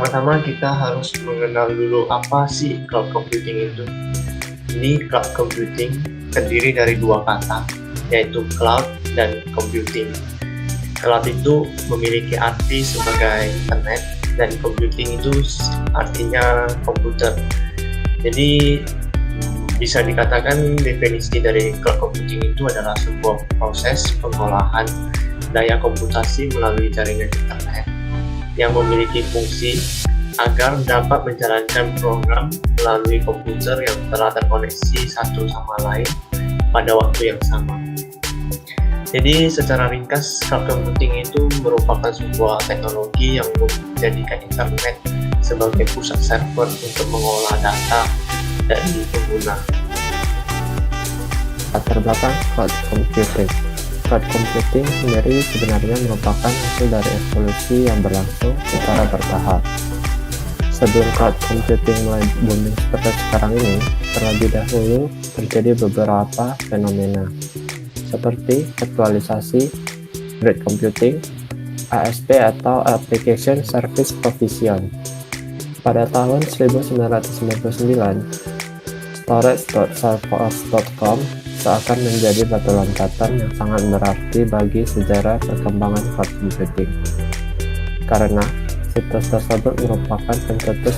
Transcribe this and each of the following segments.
Pertama-tama kita harus mengenal dulu apa sih cloud computing itu. Ini cloud computing terdiri dari dua kata, yaitu cloud dan computing. Cloud itu memiliki arti sebagai internet dan computing itu artinya komputer. Jadi bisa dikatakan definisi dari cloud computing itu adalah sebuah proses pengolahan daya komputasi melalui jaringan internet yang memiliki fungsi agar dapat menjalankan program melalui komputer yang telah terkoneksi satu sama lain pada waktu yang sama. Jadi secara ringkas, cloud computing itu merupakan sebuah teknologi yang menjadikan internet sebagai pusat server untuk mengolah data dari pengguna. Latar belakang cloud computing. Cloud computing sendiri sebenarnya merupakan hasil dari evolusi yang berlangsung secara bertahap. Sebelum cloud computing mulai booming seperti sekarang ini, terlebih dahulu terjadi beberapa fenomena seperti aktualisasi, grid computing, ASP atau Application Service Provision. Pada tahun 1999, storage.salesforce.com seakan menjadi batu loncatan yang sangat berarti bagi sejarah perkembangan cloud computing. Karena situs tersebut merupakan pencetus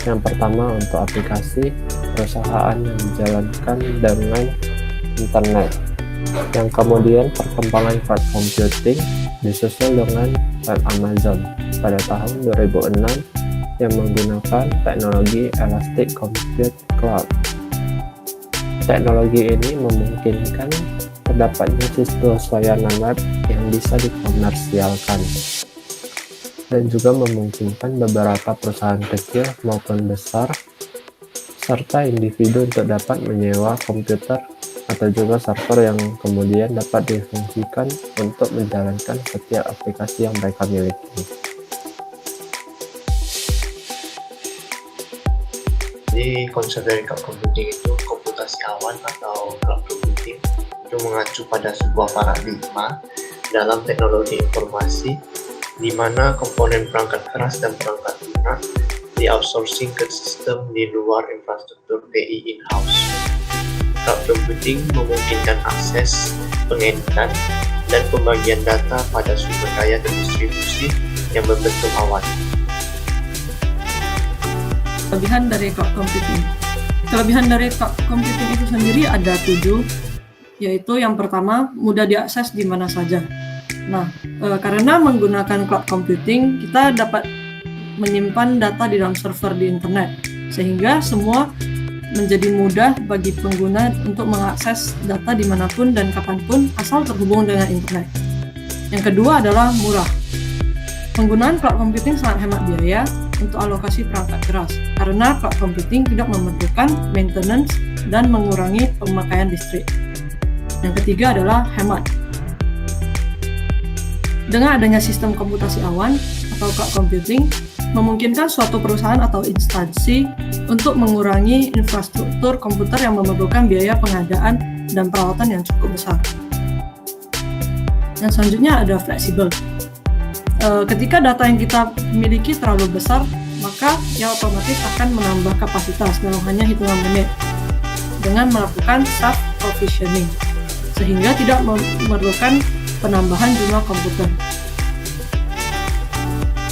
yang pertama untuk aplikasi perusahaan yang dijalankan dengan internet, yang kemudian perkembangan cloud computing disusul dengan web Amazon pada tahun 2006 yang menggunakan teknologi Elastic Compute Cloud. Teknologi ini memungkinkan terdapatnya situs layanan web yang bisa dikomersialkan dan juga memungkinkan beberapa perusahaan kecil maupun besar serta individu untuk dapat menyewa komputer atau juga server yang kemudian dapat difungsikan untuk menjalankan setiap aplikasi yang mereka miliki. Jadi konsep dari cloud computing itu komputasi awan atau cloud computing itu mengacu pada sebuah paradigma dalam teknologi informasi di mana komponen perangkat keras dan perangkat lunak di-outsourcing ke sistem di luar infrastruktur TI in-house. Cloud computing memungkinkan akses, pengeditan, dan pembagian data pada sumber daya terdistribusi yang berbentuk awan. Kelebihan dari cloud computing. Kelebihan dari cloud computing itu sendiri ada 7, yaitu yang pertama, mudah diakses di mana saja. Nah, karena menggunakan cloud computing, kita dapat menyimpan data di dalam server di internet, sehingga semua menjadi mudah bagi pengguna untuk mengakses data dimanapun dan kapanpun asal terhubung dengan internet. Yang kedua adalah murah. Penggunaan cloud computing sangat hemat biaya untuk alokasi perangkat keras, karena cloud computing tidak memerlukan maintenance dan mengurangi pemakaian listrik. Yang ketiga adalah hemat. Dengan adanya sistem komputasi awan atau cloud computing, memungkinkan suatu perusahaan atau instansi untuk mengurangi infrastruktur komputer yang memerlukan biaya pengadaan dan perawatan yang cukup besar. Yang selanjutnya ada fleksibel. Ketika data yang kita miliki terlalu besar, maka ia otomatis akan menambah kapasitas dalam hanya hitungan menit dengan melakukan self-provisioning, sehingga tidak memerlukan penambahan jumlah komputer.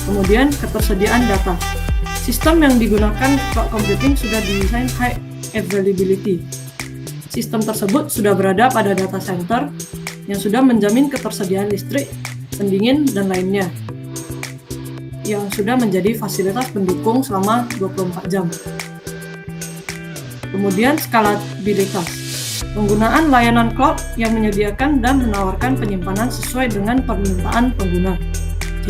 Kemudian ketersediaan data. Sistem yang digunakan cloud computing sudah didesain high availability. Sistem tersebut sudah berada pada data center yang sudah menjamin ketersediaan listrik, pendingin, dan lainnya, yang sudah menjadi fasilitas pendukung selama 24 jam. Kemudian skalabilitas. Penggunaan layanan cloud yang menyediakan dan menawarkan penyimpanan sesuai dengan permintaan pengguna.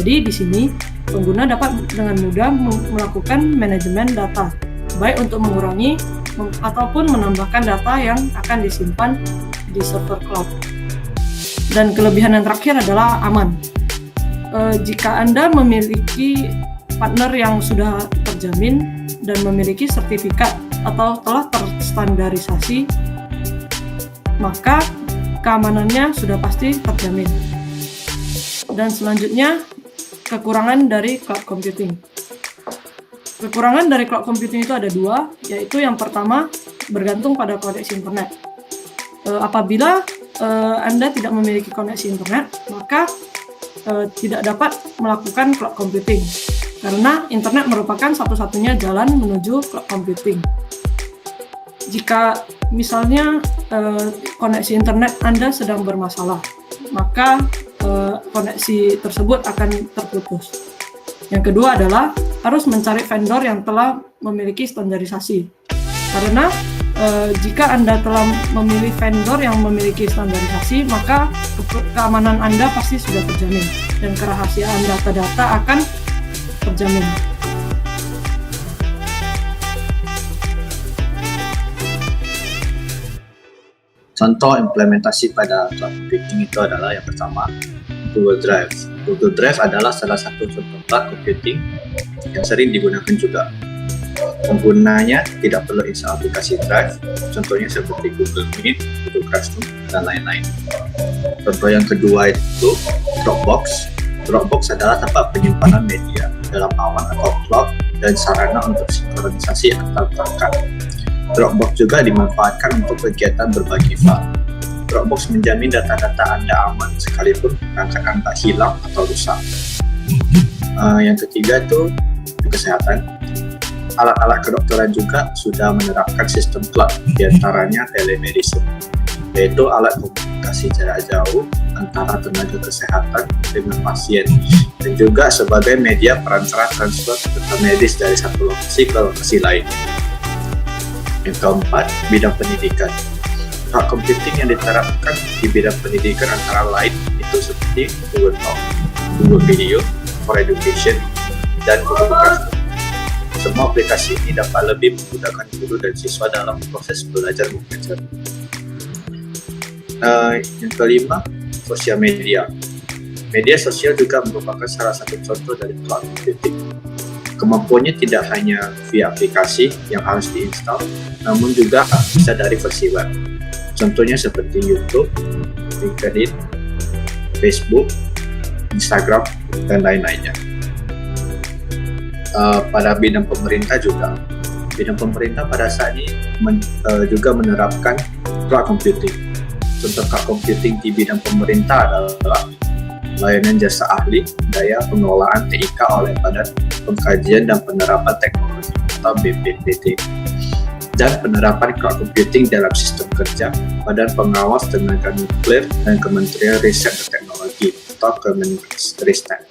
Jadi di sini pengguna dapat dengan mudah melakukan manajemen data, baik untuk mengurangi ataupun menambahkan data yang akan disimpan di server cloud. Dan kelebihan yang terakhir adalah aman. Jika Anda memiliki partner yang sudah terjamin dan memiliki sertifikat atau telah terstandarisasi, maka keamanannya sudah pasti terjamin. Dan selanjutnya, kekurangan dari cloud computing. Kekurangan dari cloud computing itu ada dua, yaitu yang pertama bergantung pada koneksi internet. Apabila Anda tidak memiliki koneksi internet, maka tidak dapat melakukan cloud computing, karena internet merupakan satu-satunya jalan menuju cloud computing. Jika misalnya koneksi internet Anda sedang bermasalah, maka koneksi tersebut akan terputus. Yang kedua adalah harus mencari vendor yang telah memiliki standarisasi. Karena jika Anda telah memilih vendor yang memiliki standarisasi, maka keamanan Anda pasti sudah terjamin dan kerahasiaan data-data akan terjamin. Contoh implementasi pada cloud computing itu adalah yang pertama, Google Drive. Google Drive adalah salah satu contoh cloud computing yang sering digunakan juga. Penggunanya tidak perlu install aplikasi Drive, contohnya seperti Google Meet, Google Classroom, dan lain-lain. Contoh yang kedua itu Dropbox. Dropbox adalah tempat penyimpanan media dalam awan atau cloud dan sarana untuk sinkronisasi antar perangkat. Dropbox juga dimanfaatkan untuk kegiatan berbagi file. Dropbox menjamin data-data Anda aman sekalipun perangkat Anda hilang atau rusak. Yang ketiga itu kesehatan. Alat-alat kedokteran juga sudah menerapkan sistem cloud, diantaranya telemedicine, yaitu alat komunikasi jarak jauh antara tenaga kesehatan dengan pasien, dan juga sebagai media perantara transfer data medis dari satu lokasi ke lokasi lain. Yang keempat, bidang pendidikan. Cloud computing yang diterapkan di bidang pendidikan antara lain itu seperti Google Talk, Google Video for Education, dan Google Classroom. Semua aplikasi ini dapat lebih memudahkan guru dan siswa dalam proses belajar mengajar. Yang kelima, sosial media. Media sosial juga merupakan salah satu contoh dari cloud computing. Kemampuannya tidak hanya via aplikasi yang harus diinstal, namun juga bisa dari versi web. Contohnya seperti YouTube, LinkedIn, Facebook, Instagram, dan lain-lainnya. Pada bidang pemerintah juga. Bidang pemerintah pada saat ini juga menerapkan cloud computing. Contoh cloud computing di bidang pemerintah adalah layanan jasa ahli daya pengelolaan TIK oleh Badan Pengkajian dan Penerapan Teknologi atau BPPT, dan penerapan cloud computing dalam sistem kerja Badan Pengawas Tenaga Nuklir dan Kementerian Riset dan Teknologi atau Kemenristek.